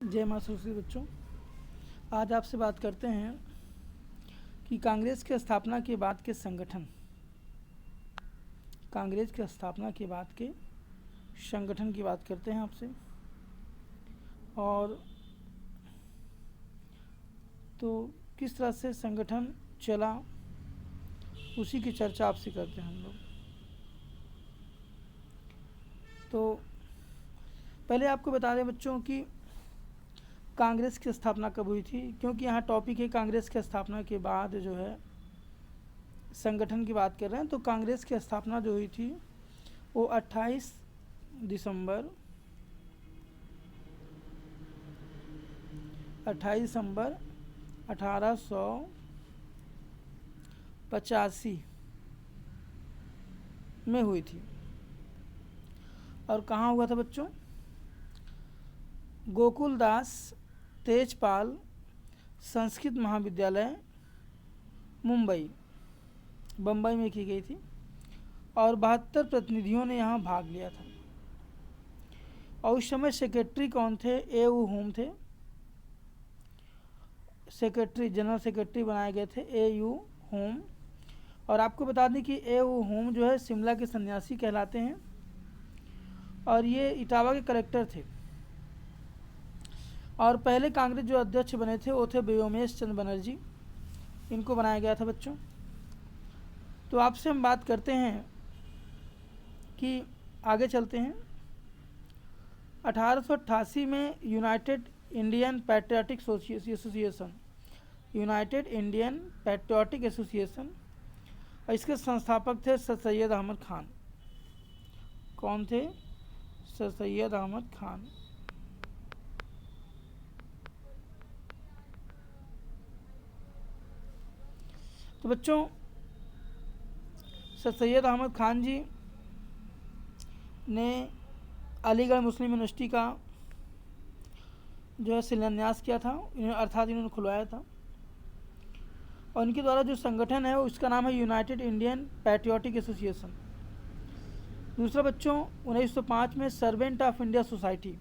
जय मां सरस्वती। बच्चों, आज आपसे बात करते हैं कि कांग्रेस की स्थापना के बाद के संगठन, कांग्रेस की स्थापना के बाद के संगठन की बात करते हैं आपसे। और तो किस तरह से संगठन चला उसी की चर्चा आपसे करते हैं हम लोग। तो पहले आपको बता दें बच्चों कि कांग्रेस की स्थापना कब हुई थी, क्योंकि यहाँ टॉपिक है कांग्रेस की स्थापना के बाद जो है संगठन की बात कर रहे हैं। तो कांग्रेस की स्थापना जो हुई थी वो 28 दिसंबर 1885 में हुई थी। और कहाँ हुआ था बच्चों? गोकुलदास तेजपाल संस्कृत महाविद्यालय मुंबई, बम्बई में की गई थी। और 72 प्रतिनिधियों ने यहाँ भाग लिया था। और उस समय सेक्रेटरी कौन थे? ए.यू. होम थे। सेक्रेटरी, जनरल सेक्रेटरी बनाए गए थे ए.यू. होम। और आपको बता दें कि ए.यू. होम जो है शिमला के सन्यासी कहलाते हैं और ये इटावा के कलेक्टर थे। और पहले कांग्रेस जो अध्यक्ष बने थे वो थे व्योमेश चंद्र बनर्जी, इनको बनाया गया था बच्चों। तो आपसे हम बात करते हैं कि आगे चलते हैं। 1888 में United Indian patriotic association, United Indian patriotic association, और इसके संस्थापक थे सर सैयद अहमद खान। कौन थे? सर सैयद अहमद खान। तो बच्चों, सर सैयद अहमद खान जी ने अलीगढ़ मुस्लिम यूनिवर्सिटी का जो है शिलान्यास किया था, अर्थात इन्होंने खुलवाया था। और इनके द्वारा जो संगठन है उसका नाम है यूनाइटेड इंडियन पैट्रियाटिक एसोसिएशन। दूसरा बच्चों, 1905 में सर्वेंट ऑफ इंडिया सोसाइटी।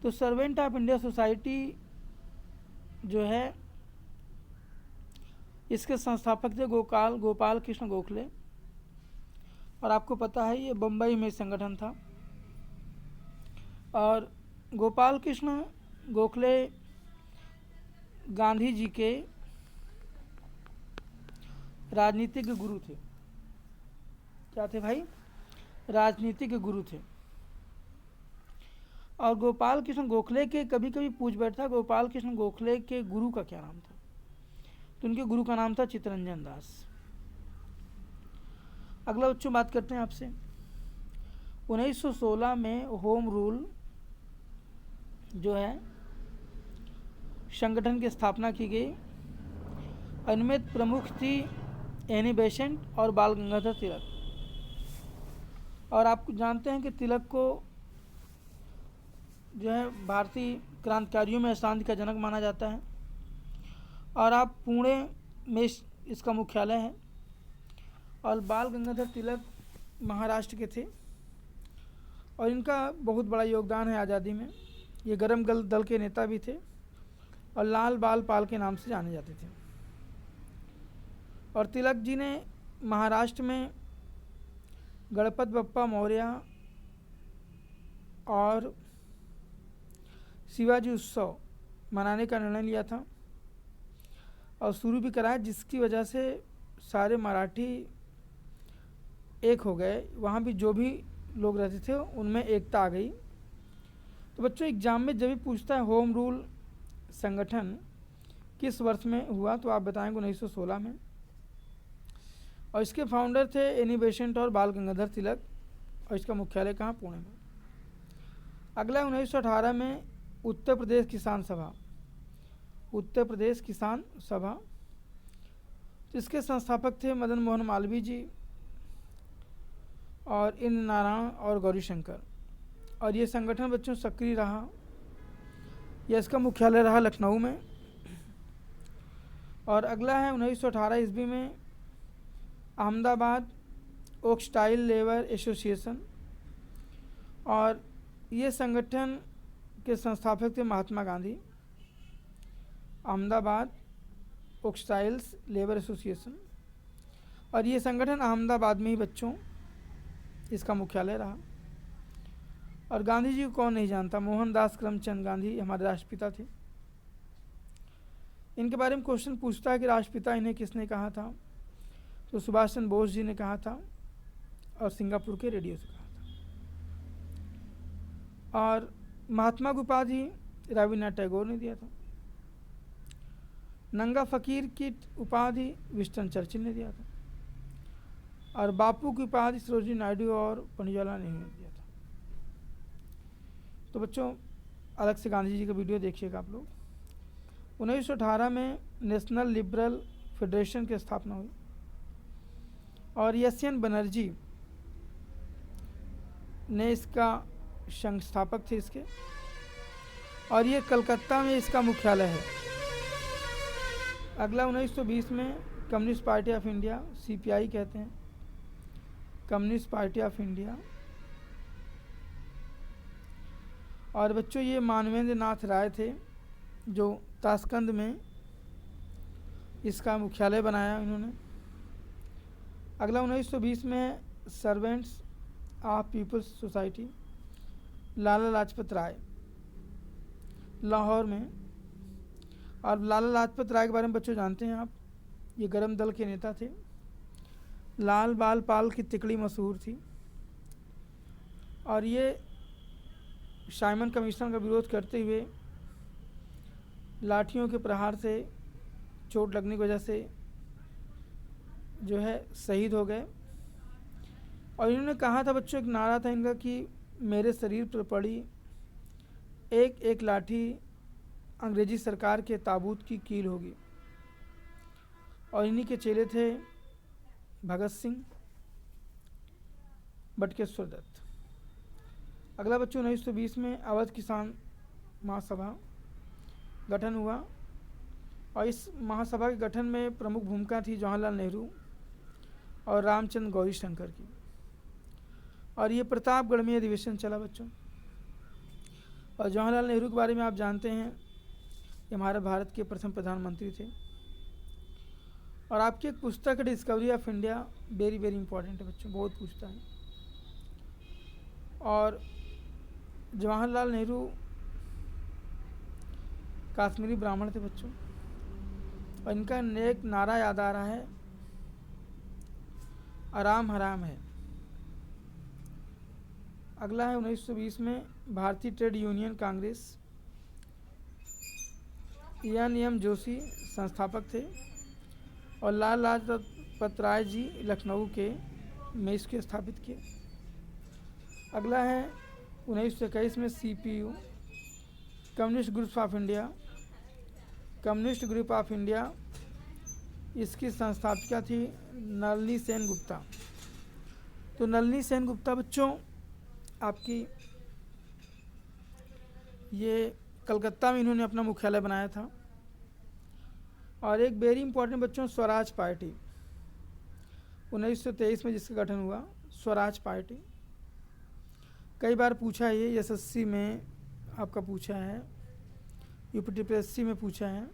तो सर्वेंट ऑफ इंडिया सोसाइटी जो है इसके संस्थापक थे गोपाल कृष्ण गोखले। और आपको पता है ये बम्बई में संगठन था। और गोपाल कृष्ण गोखले गांधी जी के राजनीतिक गुरु थे। क्या थे भाई? राजनीतिक गुरु थे। और गोपाल कृष्ण गोखले के कभी कभी पूछ बैठता गोपाल कृष्ण गोखले के गुरु का क्या नाम था? तो उनके गुरु का नाम था चित्तरंजन दास। अगला बच्चों बात करते हैं आपसे। 1916 में होम रूल जो है संगठन की स्थापना की गई। इनमें प्रमुख थी एनी बेसेंट और बाल गंगाधर तिलक। और आप जानते हैं कि तिलक को जो है भारतीय क्रांतिकारियों में शांति का जनक माना जाता है। और आप पुणे में इसका मुख्यालय है। और बाल गंगाधर तिलक महाराष्ट्र के थे और इनका बहुत बड़ा योगदान है आज़ादी में। ये गरम दल के नेता भी थे और लाल बाल पाल के नाम से जाने जाते थे। और तिलक जी ने महाराष्ट्र में गणपति बप्पा मौर्य और शिवाजी उत्सव मनाने का निर्णय लिया था और शुरू भी कराया, जिसकी वजह से सारे मराठी एक हो गए। वहाँ भी जो भी लोग रहते थे उनमें एकता आ गई। तो बच्चों, एग्जाम में जब भी पूछता है होम रूल संगठन किस वर्ष में हुआ, तो आप बताएंगे 1916 में। और इसके फाउंडर थे एनी बेसेंट और बाल गंगाधर तिलक। और इसका मुख्यालय कहाँ? पुणे में। अगला 1918 में उत्तर प्रदेश किसान सभा, उत्तर प्रदेश किसान सभा। तो इसके संस्थापक थे मदन मोहन मालवीय जी और इंद्र नारायण और गौरीशंकर। और ये संगठन बच्चों सक्रिय रहा। यह इसका मुख्यालय रहा लखनऊ में। और अगला है 1918 ईस्वी में अहमदाबाद ओक्सटाइल लेबर एसोसिएशन। और ये संगठन के संस्थापक थे Mahatma Gandhi. Ahmedabad textiles labour association, और ये संगठन अहमदाबाद में ही बच्चों इसका मुख्यालय रहा। और गांधी जी को कौन नहीं जानता, मोहनदास करमचंद गांधी हमारे राष्ट्रपिता थे। इनके बारे में क्वेश्चन पूछता है कि राष्ट्रपिता इन्हें किसने कहा था, तो सुभाष चंद्र बोस जी ने कहा था और सिंगापुर के रेडियो से कहा था। और महात्मा की उपाधि रविन्द्रनाथ टैगोर ने दिया था। नंगा फकीर की उपाधि विंस्टन चर्चिल ने दिया था। और बापू की उपाधि सरोजिनी नायडू और पंडित जवाहरलाल नेहरू ने दिया था। तो बच्चों अलग से गांधी जी का वीडियो देखिएगा आप लोग। 1918 में नेशनल लिबरल फेडरेशन की स्थापना हुई और एस.एन. बनर्जी ने इसका संस्थापक थे इसके, और ये कलकत्ता में इसका मुख्यालय है। अगला 1920 में Communist Party of India, CPI कहते हैं, कम्युनिस्ट पार्टी ऑफ इंडिया। और बच्चों ये मानवेंद्र नाथ राय थे जो ताशकंद में इसका मुख्यालय बनाया इन्होंने। अगला 1920 में servants of peoples society, Lala Lajpat Rai, Lahore में। और लाला लाजपत राय के बारे में बच्चों जानते हैं आप, ये गरम दल के नेता थे। लाल बाल पाल की तिकड़ी मशहूर थी, और ये साइमन कमीशन का विरोध करते हुए लाठियों के प्रहार से चोट लगने की वजह से जो है शहीद हो गए। और इन्होंने कहा था बच्चों, एक नारा था इनका कि मेरे शरीर पर पड़ी एक एक लाठी अंग्रेजी सरकार के ताबूत की कील होगी। और इन्हीं के चेले थे भगत सिंह, बटुकेश्वर दत्त। अगला बच्चों 1920 में अवध किसान महासभा गठन हुआ, और इस महासभा के गठन में प्रमुख भूमिका थी जवाहरलाल नेहरू और रामचंद्र गौरी शंकर की। और ये प्रतापगढ़ में अधिवेशन चला बच्चों। और जवाहरलाल नेहरू के बारे में आप जानते हैं, ये हमारे भारत के प्रथम प्रधानमंत्री थे। और आपकी एक पुस्तक है discovery of India, very very important है बच्चों, बहुत पूछता है। और जवाहरलाल नेहरू कश्मीरी ब्राह्मण थे बच्चों, और इनका एक नारा याद आ रहा है, आराम हराम है। अगला है 1920 में भारतीय ट्रेड यूनियन कांग्रेस, एन.एम. जोशी संस्थापक थे, और लाला लाजपत राय जी लखनऊ के में इसको स्थापित किए। अगला है 1921 में CPU, communist group of India, communist group of India, इसकी संस्थापिका थी नलिनी सेन गुप्ता। तो नलिनी सेन गुप्ता बच्चों आपकी ये कलकत्ता में इन्होंने अपना मुख्यालय बनाया था। और एक वेरी इंपॉर्टेंट बच्चों स्वराज पार्टी 1923 में जिसका गठन हुआ, स्वराज पार्टी। कई बार पूछा है ये एसएससी में आपका पूछा है, यूपीटीपीएससी में पूछा है।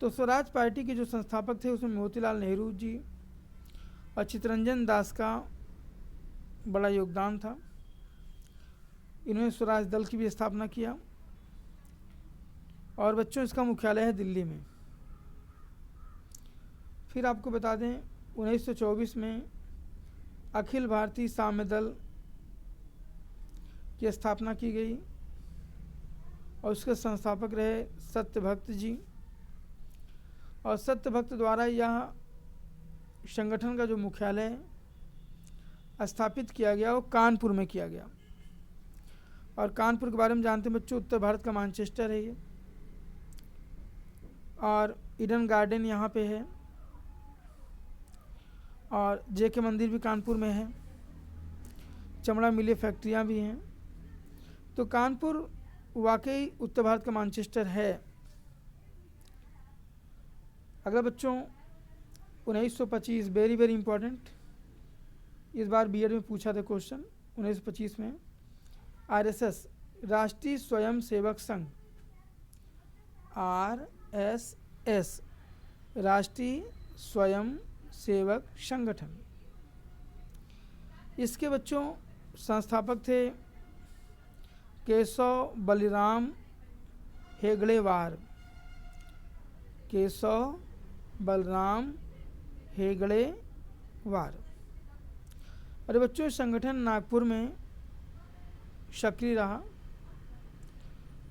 तो स्वराज पार्टी के जो संस्थापक थे उसमें मोतीलाल नेहरू जी और चित्तरंजन दास का बड़ा योगदान था। इन्होंने स्वराज दल की भी स्थापना किया। और बच्चों इसका मुख्यालय है दिल्ली में। फिर आपको बता दें 1924 में अखिल भारतीय साम्य दल की स्थापना की गई, और उसके संस्थापक रहे सत्यभक्त जी। और सत्यभक्त द्वारा यह संगठन का जो मुख्यालय स्थापित किया गया वो कानपुर में किया गया। और कानपुर के बारे में जानते हैं बच्चों, उत्तर भारत का मैनचेस्टर है ये। और ईडन गार्डन यहाँ पे है, और जेके मंदिर भी कानपुर में है, चमड़ा मिले फैक्ट्रियाँ भी हैं। तो कानपुर वाकई उत्तर भारत का मैनचेस्टर है। अगला बच्चों 1925 वेरी वेरी इंपॉर्टेंट, इस बार बीएड में पूछा था क्वेश्चन 1925 में। आरएसएस राष्ट्रीय स्वयं सेवक संघ RSS, राष्ट्रीय स्वयं सेवक संगठन। इसके बच्चों संस्थापक थे केशव बलिराम हेगड़ेवार। केशव बलराम हेगड़ेवार। और बच्चों संगठन नागपुर में सक्रिय रहा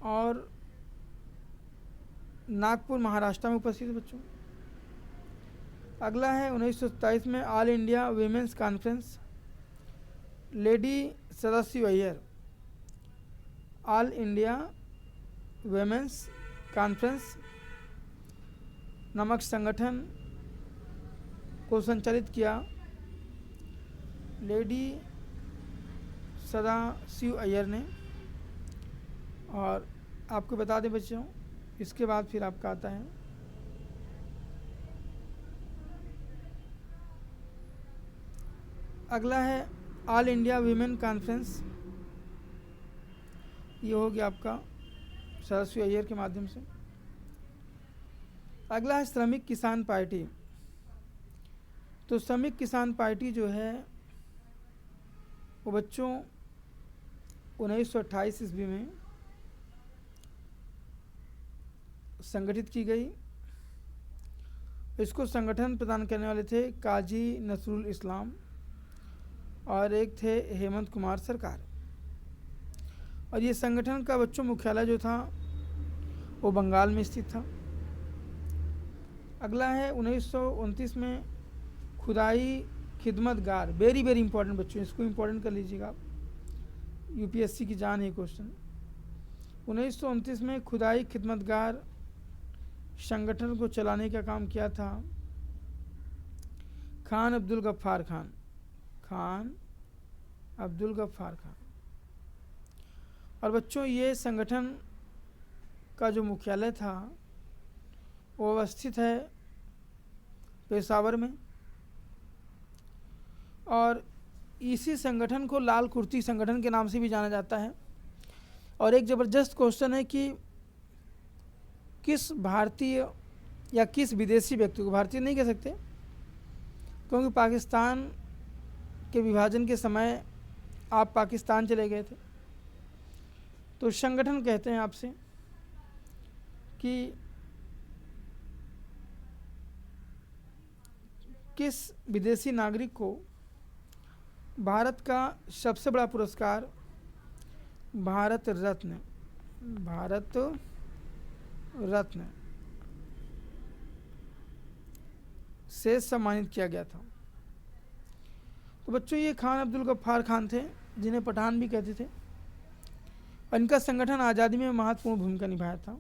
और नागपुर महाराष्ट्र में उपस्थित है बच्चों। अगला है 1927 में All India Women's Conference, lady Sadashiv Iyer. All India Women's conference नामक संगठन को संचालित किया लेडी सदाशिव अय्यर ने। और आपको बता दें बच्चों, इसके बाद फिर आपका आता है अगला है ऑल इंडिया वीमेन कॉन्फ्रेंस। ये हो गया आपका सदाशिव अय्यर के माध्यम से। अगला है श्रमिक किसान पार्टी। तो श्रमिक किसान पार्टी जो है वो बच्चों 1928 ईस्वी में संगठित की गई। इसको संगठन प्रदान करने वाले थे काजी नसरुल इस्लाम और एक थे हेमंत कुमार सरकार। और ये संगठन का बच्चों मुख्यालय जो था वो बंगाल में स्थित था। अगला है 1929 में खुदाई खिदमतगार। वेरी वेरी इंपॉर्टेंट बच्चों, इसको इंपॉर्टेंट कर लीजिएगा आप, यूपीएससी की जान है क्वेश्चन। 1929 में खुदाई खिदमतगार संगठन को चलाने का काम किया था खान अब्दुल गफ्फार खान। खान अब्दुल गफ्फार खान। और बच्चों ये संगठन का जो मुख्यालय था वो अवस्थित है पेशावर में। और इसी संगठन को लाल कुर्ती संगठन के नाम से भी जाना जाता है। और एक ज़बरदस्त क्वेश्चन है कि किस भारतीय या किस विदेशी व्यक्ति को, भारतीय नहीं कह सकते क्योंकि पाकिस्तान के विभाजन के समय आप पाकिस्तान चले गए थे, तो संगठन कहते हैं आपसे कि किस विदेशी नागरिक को भारत का सबसे बड़ा पुरस्कार भारत रत्न से सम्मानित किया गया था। तो बच्चों ये खान अब्दुल गफ्फार खान थे जिन्हें पठान भी कहते थे। और इनका संगठन आज़ादी में महत्वपूर्ण भूमिका निभाया था।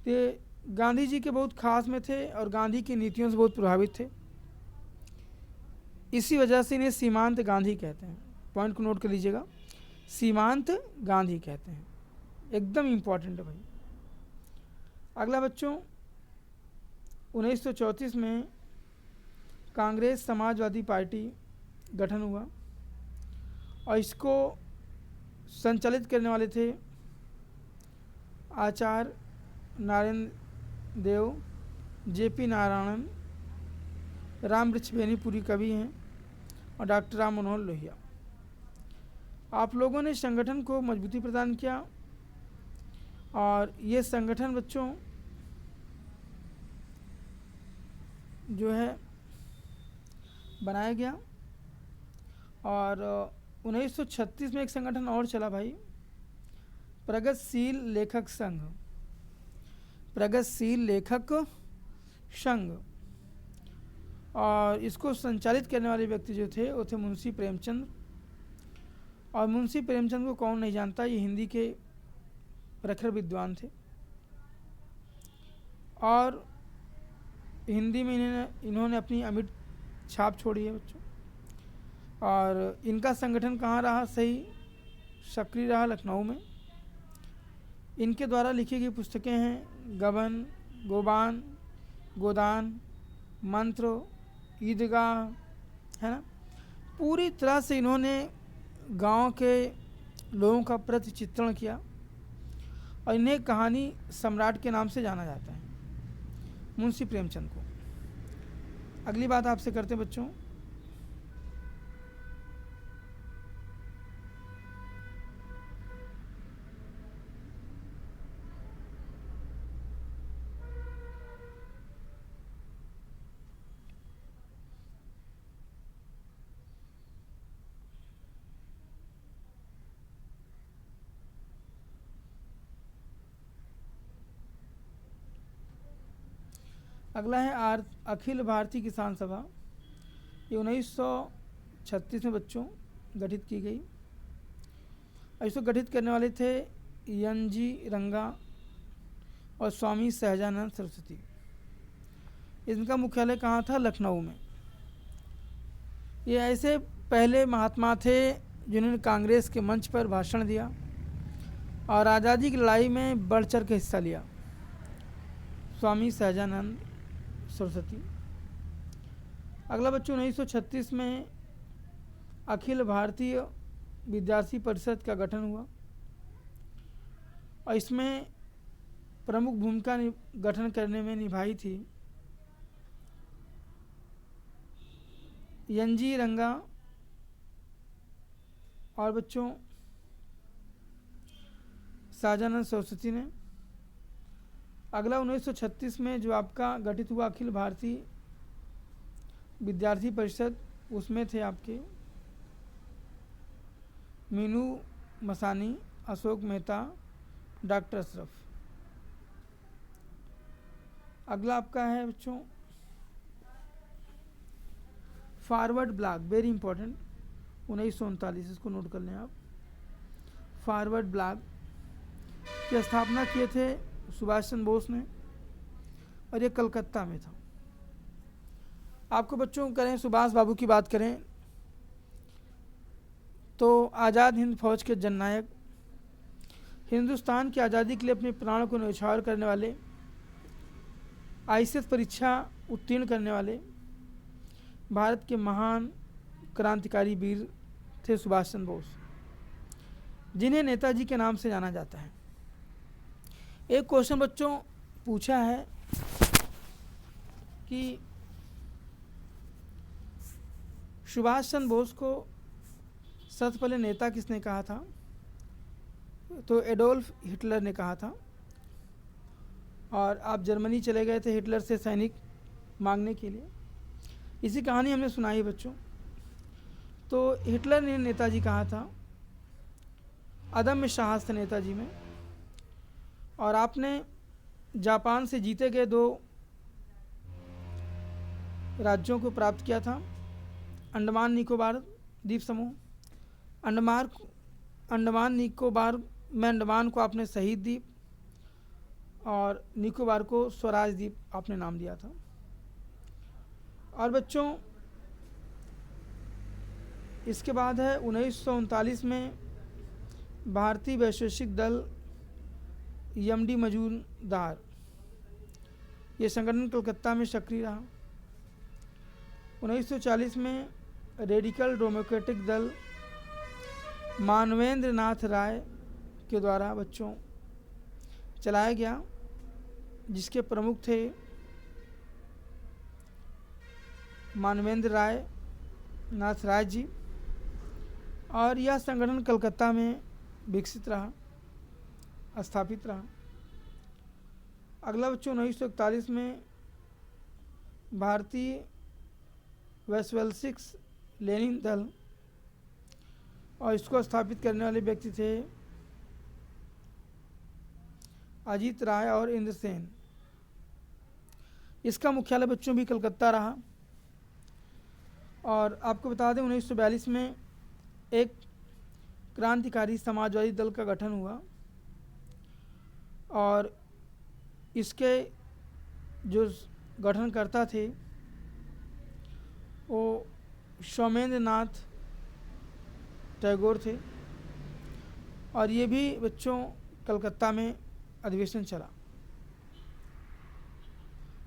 तो ये गांधी जी के बहुत खास में थे और गांधी की नीतियों से बहुत प्रभावित थे। इसी वजह से इन्हें सीमांत गांधी कहते हैं। पॉइंट को नोट कर लीजिएगा, सीमांत गांधी कहते हैं, एकदम इम्पॉर्टेंट है भाई। अगला बच्चों 1934 में कांग्रेस समाजवादी पार्टी गठन हुआ और इसको संचालित करने वाले थे आचार्य नारायण देव, जेपी नारायणन, राम वृक्षवेणीपुरी कवि हैं और डॉक्टर राम मनोहर लोहिया। आप लोगों ने संगठन को मजबूती प्रदान किया और ये संगठन बच्चों जो है बनाया गया। और 1936 में एक संगठन और चला भाई, प्रगतिशील लेखक संघ। प्रगतिशील लेखक संघ। और इसको संचालित करने वाले व्यक्ति जो थे वो थे मुंशी प्रेमचंद। और मुंशी प्रेमचंद को कौन नहीं जानता, ये हिंदी के प्रखर विद्वान थे और हिंदी में इन्होंने अपनी अमिट छाप छोड़ी है बच्चों। और इनका संगठन कहाँ रहा सही सक्रिय रहा, लखनऊ में। इनके द्वारा लिखी गई पुस्तकें हैं गबन, गोबान, गोदान, मंत्र, ईदगाह, है ना। पूरी तरह से इन्होंने गांव के लोगों का प्रतिचित्रण किया और इन्हें कहानी सम्राट के नाम से जाना जाता है, मुंशी प्रेमचंद को। अगली बात आपसे करते हैं बच्चों, अगला है अखिल भारतीय किसान सभा। ये 1936 में बच्चों गठित की गई और इसको गठित करने वाले थे एन.जी. रंगा और स्वामी सहजानंद सरस्वती। इनका मुख्यालय कहाँ था? लखनऊ में। ये ऐसे पहले महात्मा थे जिन्होंने कांग्रेस के मंच पर भाषण दिया और आज़ादी की लड़ाई में बढ़ चढ़ के हिस्सा लिया। स्वामी सहजानंद सरस्वती। अगला बच्चों 1936 में अखिल भारतीय विद्यार्थी परिषद का गठन हुआ और इसमें प्रमुख भूमिका गठन करने में निभाई थी एन.जी. रंगा और बच्चों सहजानंद सरस्वती ने। अगला 1936 में जो आपका गठित हुआ अखिल भारतीय विद्यार्थी परिषद, उसमें थे आपके मीनू मसानी, अशोक मेहता, डॉक्टर अशरफ। अगला आपका है बच्चों फॉरवर्ड ब्लॉक, वेरी इंपॉर्टेंट, 1939, इसको नोट कर लें आप। फॉरवर्ड ब्लॉक की स्थापना किए थे सुभाष चंद्र बोस ने और ये कलकत्ता में था। आपको बच्चों करें सुभाष बाबू की बात करें तो आज़ाद हिंद फौज के जननायक, हिंदुस्तान की आज़ादी के लिए अपने प्राणों को न्यौछावर करने वाले, आईसीएस परीक्षा उत्तीर्ण करने वाले भारत के महान क्रांतिकारी वीर थे सुभाष चंद्र बोस, जिन्हें नेताजी के नाम से जाना जाता है। एक क्वेश्चन बच्चों पूछा है कि सुभाष चंद्र बोस को सबसे पहले नेता किसने कहा था? तो एडोल्फ हिटलर ने कहा था। और आप जर्मनी चले गए थे हिटलर से सैनिक मांगने के लिए, इसी कहानी हमने सुनाई है बच्चों। तो हिटलर ने नेताजी कहा था, अदम्य साहस था नेताजी में। और आपने जापान से जीते गए 2 राज्यों को प्राप्त किया था, अंडमान निकोबार द्वीप समूह। अंडमान निकोबार में अंडमान को आपने शहीद द्वीप और निकोबार को स्वराज द्वीप आपने नाम दिया था। और बच्चों इसके बाद है 1939 में भारतीय वैशेषिक दल एम.डी. मजूमदार, ये संगठन कलकत्ता में सक्रिय रहा। 1940 में रेडिकल डेमोक्रेटिक दल मानवेंद्र नाथ राय के द्वारा बच्चों चलाया गया, जिसके प्रमुख थे मानवेंद्र नाथ राय जी। और यह संगठन कलकत्ता में विकसित रहा, स्थापित रहा। अगला बच्चों 1941 में भारतीय वैश्विक लेनिन दल, और इसको स्थापित करने वाले व्यक्ति थे अजीत राय और इंद्रसेन। इसका मुख्यालय बच्चों भी कलकत्ता रहा। और आपको बता दें 1942 में एक क्रांतिकारी समाजवादी दल का गठन हुआ और इसके जो गठनकर्ता थे वो सोमेंद्र नाथ टैगोर थे। और ये भी बच्चों कलकत्ता में अधिवेशन चला।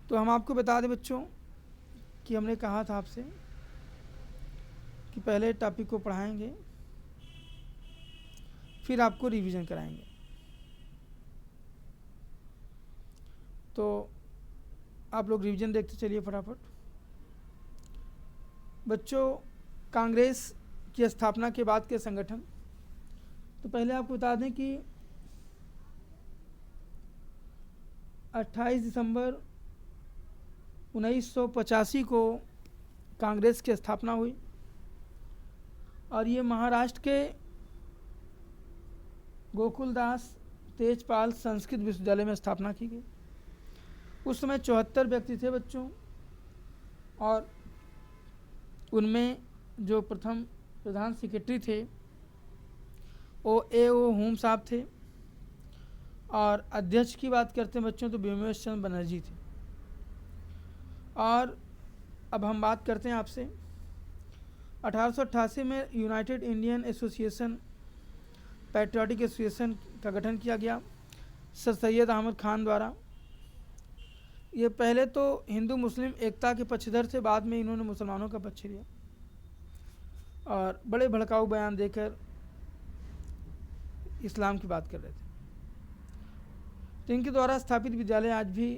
तो हम आपको बता दें बच्चों कि हमने कहा था आपसे कि पहले टॉपिक को पढ़ाएंगे, फिर आपको रिवीजन कराएंगे। तो आप लोग रिवीजन देखते चलिए फटाफट। बच्चों, कांग्रेस की स्थापना के बाद के संगठन, तो पहले आपको बता दें कि 28 दिसंबर 1985 को कांग्रेस की स्थापना हुई और ये महाराष्ट्र के गोकुलदास तेजपाल संस्कृत विश्वविद्यालय में स्थापना की गई। उस समय 74 व्यक्ति थे बच्चों, और उनमें जो प्रथम प्रधान सेक्रेटरी थे वो A.O. होम साहब थे, और अध्यक्ष की बात करते हैं बच्चों तो व्योमेश चंद्र बनर्जी थे। और अब हम बात करते हैं आपसे 1888 में United Indian association patriotic association का गठन किया गया सर सैयद अहमद खान द्वारा। ये पहले तो हिंदू मुस्लिम एकता के पक्षधर थे, बाद में इन्होंने मुसलमानों का पक्ष लिया और बड़े भड़काऊ बयान देकर इस्लाम की बात कर रहे थे। तो इनके द्वारा स्थापित विद्यालय आज भी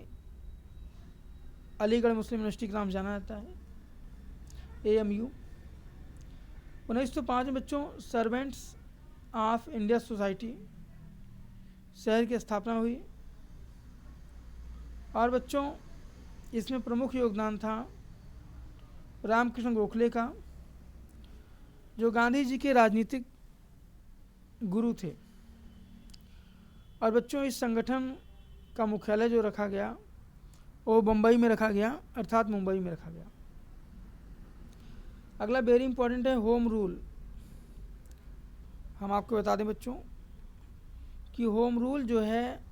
अलीगढ़ मुस्लिम यूनिवर्सिटी के नाम जाना जाता है, AMU। 1905 में बच्चों सर्वेंट्स ऑफ इंडिया सोसाइटी शहर की स्थापना हुई, और बच्चों इसमें प्रमुख योगदान था रामकृष्ण गोखले का, जो गांधी जी के राजनीतिक गुरु थे। और बच्चों इस संगठन का मुख्यालय जो रखा गया वो बम्बई में रखा गया, अर्थात मुंबई में रखा गया। अगला वेरी इंपॉर्टेंट है होम रूल। हम आपको बता दें बच्चों कि होम रूल जो है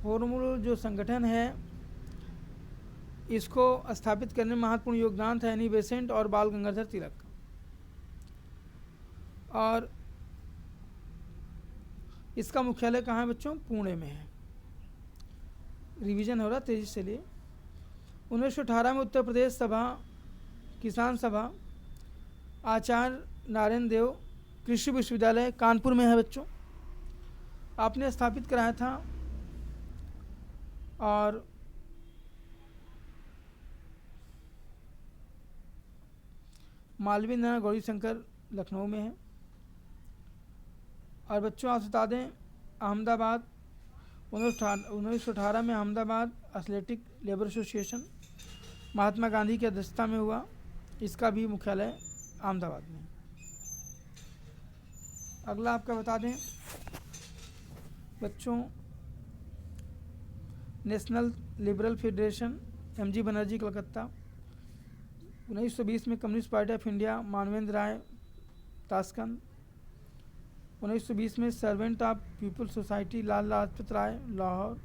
होम रूल जो संगठन है इसको स्थापित करने में महत्वपूर्ण योगदान था एनी बेसेंट और बाल गंगाधर तिलक का। और इसका मुख्यालय कहाँ है बच्चों? पुणे में है। रिवीजन हो रहा तेजी से लिए। 1918 में उत्तर प्रदेश सभा किसान सभा आचार्य नारायण देव कृषि विश्वविद्यालय कानपुर में है बच्चों, आपने स्थापित कराया था। और मालवीय नारायण गौरी शंकर लखनऊ में है। और बच्चों आप बता दें अहमदाबाद 1918 में Ahmedabad athletic labour association Mahatma Gandhi की अध्यक्षता में हुआ, इसका भी मुख्यालय अहमदाबाद में। अगला आपका बता दें बच्चों National Liberal Federation MG Banerjee Calcutta. 1920 में Communist Party of India Manvendra Roy Tashkent. 1920 में Servant of People Society Lala Lajpat Rai Lahore.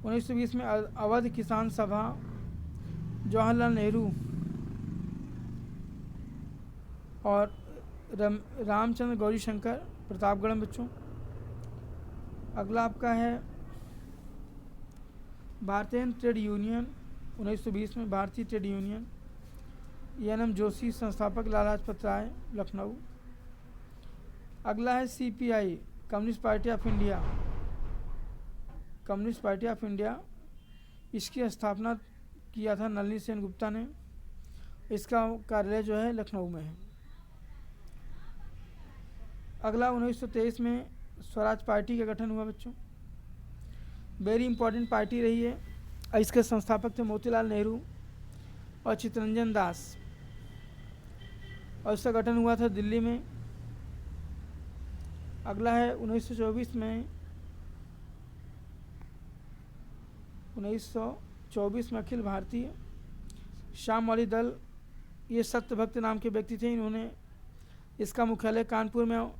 1920 में अवध किसान सभा जवाहरलाल नेहरू और रामचंद्र गौरी शंकर प्रतापगढ़ में बच्चों। अगला आपका है भारतीय ट्रेड यूनियन। 1920 में भारतीय ट्रेड यूनियन NM जोशी संस्थापक लाला लाजपत राय लखनऊ। अगला है CPI communist Party of India. Communist Party of India इसकी स्थापना किया था नलिनी सेन गुप्ता ने, इसका कार्यालय जो है लखनऊ में है। अगला 1923 में स्वराज पार्टी का गठन हुआ बच्चों, वेरी इंपॉर्टेंट पार्टी रही है और इसके संस्थापक थे मोतीलाल नेहरू और चित्तरंजन दास, और इसका गठन हुआ था दिल्ली में। अगला है 1924 में अखिल भारतीय श्यामवाली दल, ये सत्यभक्त नाम के व्यक्ति थे, इन्होंने इसका मुख्यालय कानपुर में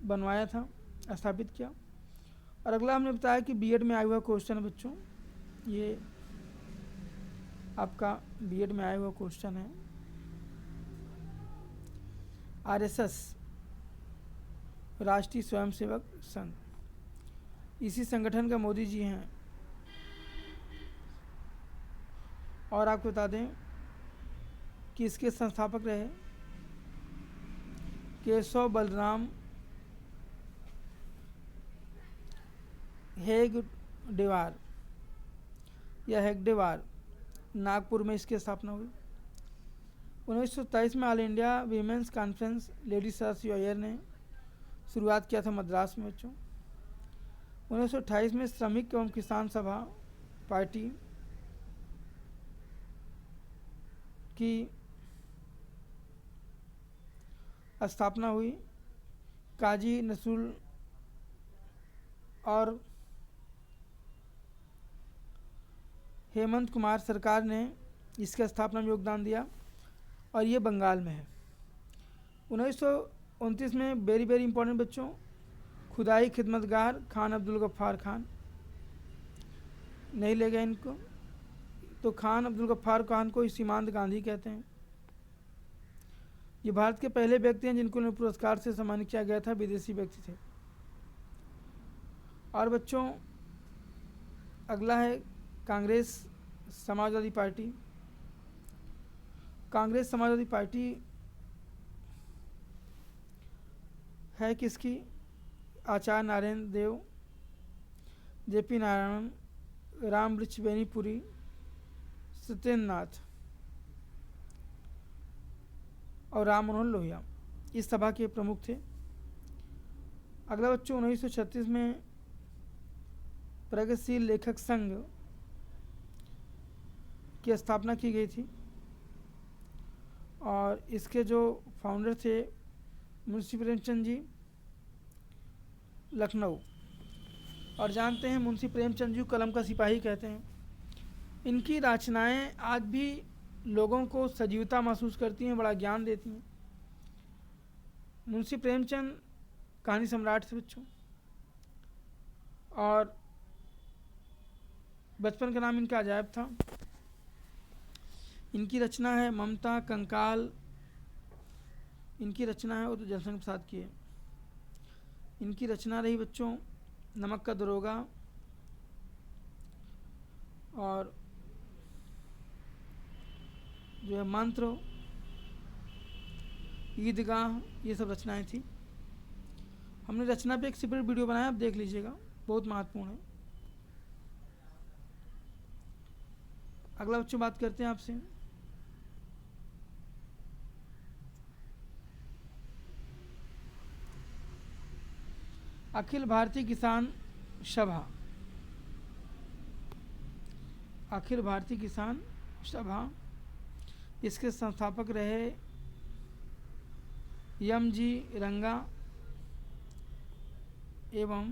बनवाया था, स्थापित किया। और अगला हमने बताया कि बीएड में आया हुआ क्वेश्चन है बच्चों, ये आपका बीएड में आया हुआ क्वेश्चन है। RSS राष्ट्रीय स्वयंसेवक संघ, इसी संगठन का मोदी जी हैं। और आपको बता दें कि इसके संस्थापक रहे केशव बलराम हेगडेवार या हेगडेवार। नागपुर में इसकी स्थापना हुई। 1927 में All India Women's Conference Lady Sarasi Iyer ने शुरुआत किया था मद्रास में बच्चों। 1928 में श्रमिक एवं किसान सभा पार्टी की स्थापना हुई। काजी नसरुल और हेमंत कुमार सरकार ने इसके स्थापना में योगदान दिया और ये बंगाल में है। 1929 में वेरी वेरी इंपॉर्टेंट बच्चों, खुदाई खिदमतगार खान अब्दुल गफ्फार खान, नहीं ले गए इनको, तो खान अब्दुल गफ्फार खान को सीमांत गांधी कहते हैं। ये भारत के पहले व्यक्ति हैं जिनको पुरस्कार से सम्मानित किया गया था, विदेशी व्यक्ति थे। और बच्चों अगला है कांग्रेस समाजवादी पार्टी। कांग्रेस समाजवादी पार्टी है किसकी? आचार्य नारायण देव, जेपी नारायणन, राम वृक्ष बेनीपुरी, सत्येंद्र नाथ और राम मनोहर लोहिया इस सभा के प्रमुख थे। अगला बच्चों 1936 में प्रगतिशील लेखक संघ की स्थापना की गई थी और इसके जो फाउंडर थे मुंशी प्रेमचंद जी, लखनऊ। और जानते हैं मुंशी प्रेमचंद जी कलम का सिपाही कहते हैं। इनकी रचनाएं आज भी लोगों को सजीवता महसूस करती हैं, बड़ा ज्ञान देती हैं। मुंशी प्रेमचंद कहानी सम्राट थे बच्चों और बचपन का नाम इनका अजायब था। इनकी रचना है ममता कंकाल, इनकी रचना है वो तो जनसंघ प्रसाद की है। इनकी रचना रही बच्चों नमक का दरोगा और जो है मंत्र, ईदगाह, ये सब रचनाएं थी। हमने रचना पे एक सेपरेट वीडियो बनाया, आप देख लीजिएगा, बहुत महत्वपूर्ण है। अगला बच्चों बात करते हैं आपसे अखिल भारतीय किसान सभा। अखिल भारतीय किसान सभा, इसके संस्थापक रहे एम जी रंगा एवं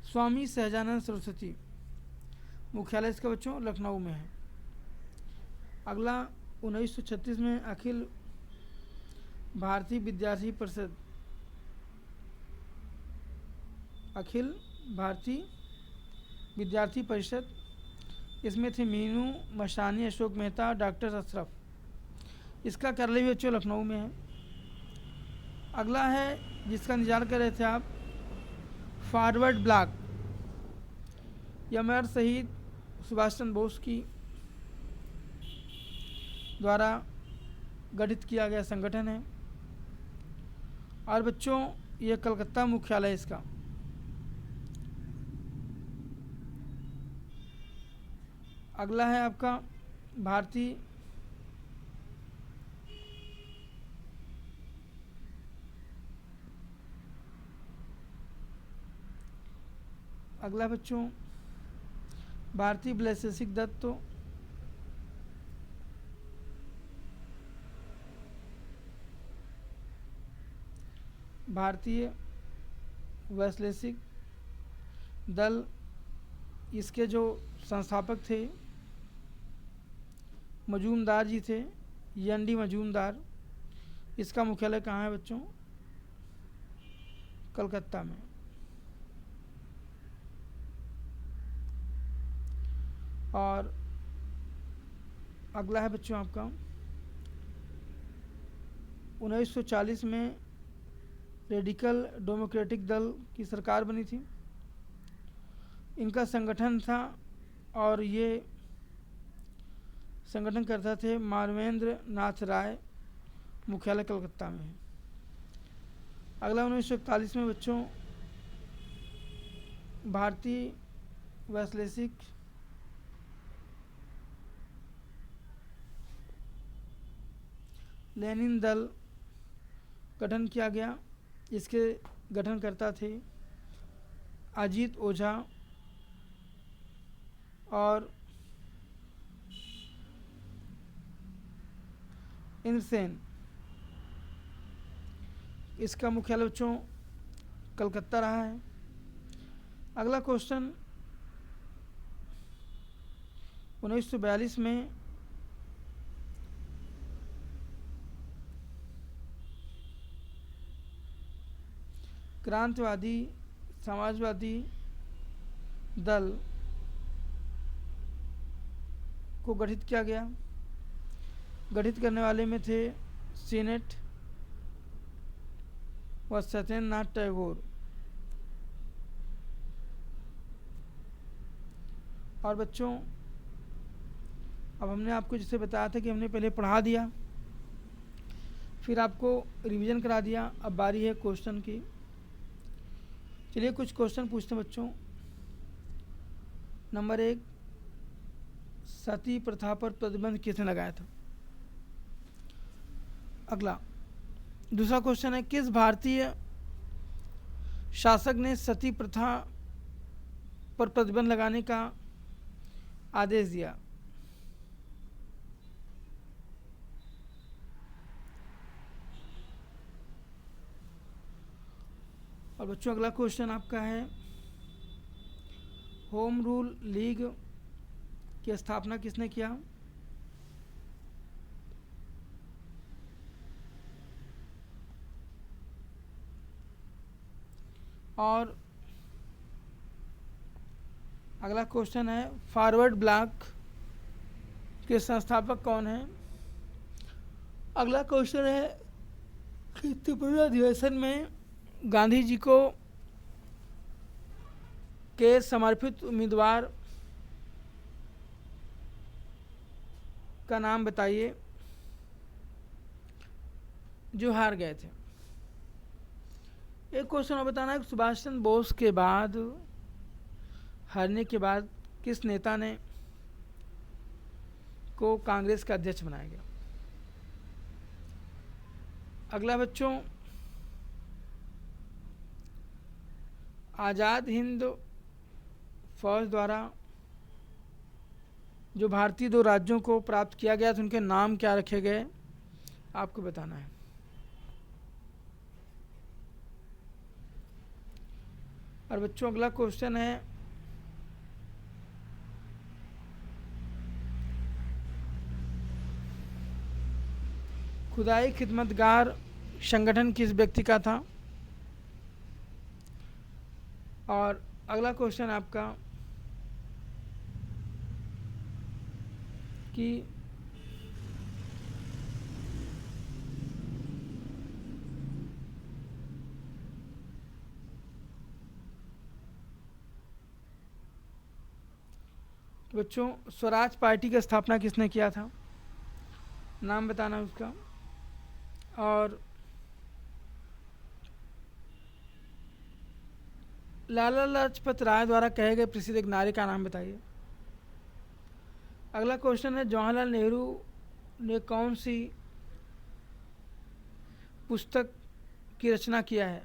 स्वामी सहजानंद सरस्वती। मुख्यालय इसका बच्चों लखनऊ में है। अगला 1936 में अखिल भारतीय विद्यार्थी परिषद, अखिल भारतीय विद्यार्थी परिषद, इसमें थे मीनू मशानी, अशोक मेहता, डॉक्टर अशरफ। इसका कार्यालय भी बच्चों लखनऊ में है। अगला है जिसका इंतजार कर रहे थे आप, फॉरवर्ड ब्लॉक। यह अमर शहीद सुभाष चंद्र बोस की द्वारा गठित किया गया संगठन है और बच्चों ये कलकत्ता मुख्यालय इसका। अगला है आपका भारतीय अगला बच्चों भारतीय ब्लेसेसिक दत्त। भारतीय वैश्लेषिक दल, इसके जो संस्थापक थे मजूमदार जी थे, एन डी मजूमदार। इसका मुख्यालय कहाँ है बच्चों? कलकत्ता में। और अगला है बच्चों आपका 1940 में रेडिकल डेमोक्रेटिक दल की सरकार बनी थी। इनका संगठन था और ये संगठनकर्ता थे मानवेंद्र नाथ राय, मुख्यालय कलकत्ता में है। अगला 1941 में बच्चों भारतीय वैश्लेषिक लेनिन दल गठन किया गया। इसके गठनकर्ता थे अजीत ओझा और इंद्रसेन। इसका मुख्यालय बच्चों कलकत्ता रहा है। अगला क्वेश्चन 1942 में क्रांतिवादी समाजवादी दल को गठित किया गया। गठित करने वाले में थे सीनेट व सत्येंद्रनाथ टैगोर। और बच्चों अब हमने आपको जैसे बताया था कि हमने पहले पढ़ा दिया, फिर आपको रिवीजन करा दिया। अब बारी है क्वेश्चन की। चलिए कुछ क्वेश्चन पूछते हैं बच्चों। नंबर 1, सती प्रथा पर प्रतिबंध किसने लगाया था? अगला दूसरा क्वेश्चन है, किस भारतीय शासक ने सती प्रथा पर प्रतिबंध लगाने का आदेश दिया? और बच्चों अगला क्वेश्चन आपका है, होम रूल लीग की स्थापना किसने किया? और अगला क्वेश्चन है, फॉरवर्ड ब्लॉक के संस्थापक कौन हैं? अगला क्वेश्चन है कि त्रिपुरा अधिवेशन में गांधी जी को के समर्पित उम्मीदवार का नाम बताइए जो हार गए थे। एक क्वेश्चन और बताना है, सुभाष चंद्र बोस के बाद हारने के बाद किस नेता ने को कांग्रेस का अध्यक्ष बनाया गया? अगला बच्चों, आज़ाद हिंद फौज द्वारा जो भारतीय 2 राज्यों को प्राप्त किया गया था उनके नाम क्या रखे गए आपको बताना है। और बच्चों अगला क्वेश्चन है, खुदाई खिदमतगार संगठन किस व्यक्ति का था? और अगला क्वेश्चन आपका कि बच्चों स्वराज पार्टी की स्थापना किसने किया था? नाम बताना उसका। और लाला लाजपत राय द्वारा कहे गए प्रसिद्ध एक नारे का नाम बताइए। अगला क्वेश्चन है, जवाहरलाल नेहरू ने कौन सी पुस्तक की रचना किया है?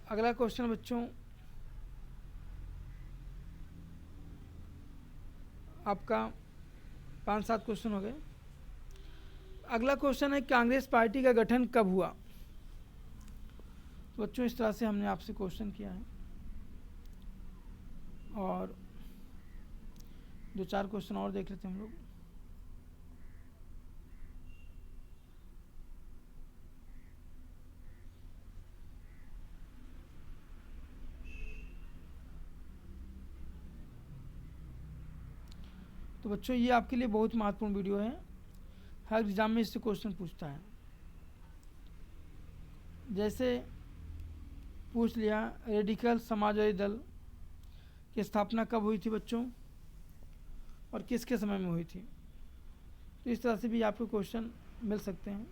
अगला क्वेश्चन बच्चों आपका 5-7 क्वेश्चन हो गए। अगला क्वेश्चन है, कांग्रेस पार्टी का गठन कब हुआ? तो बच्चों इस तरह से हमने आपसे क्वेश्चन किया है और 2-4 क्वेश्चन और देख लेते हैं हम लोग। तो बच्चों ये आपके लिए बहुत महत्वपूर्ण वीडियो है, हर एग्जाम में इससे क्वेश्चन पूछता है। जैसे पूछ लिया, रेडिकल समाजवादी दल की स्थापना कब हुई थी बच्चों? और किसके समय में हुई थी। तो इस तरह से भी आपको क्वेश्चन मिल सकते हैं।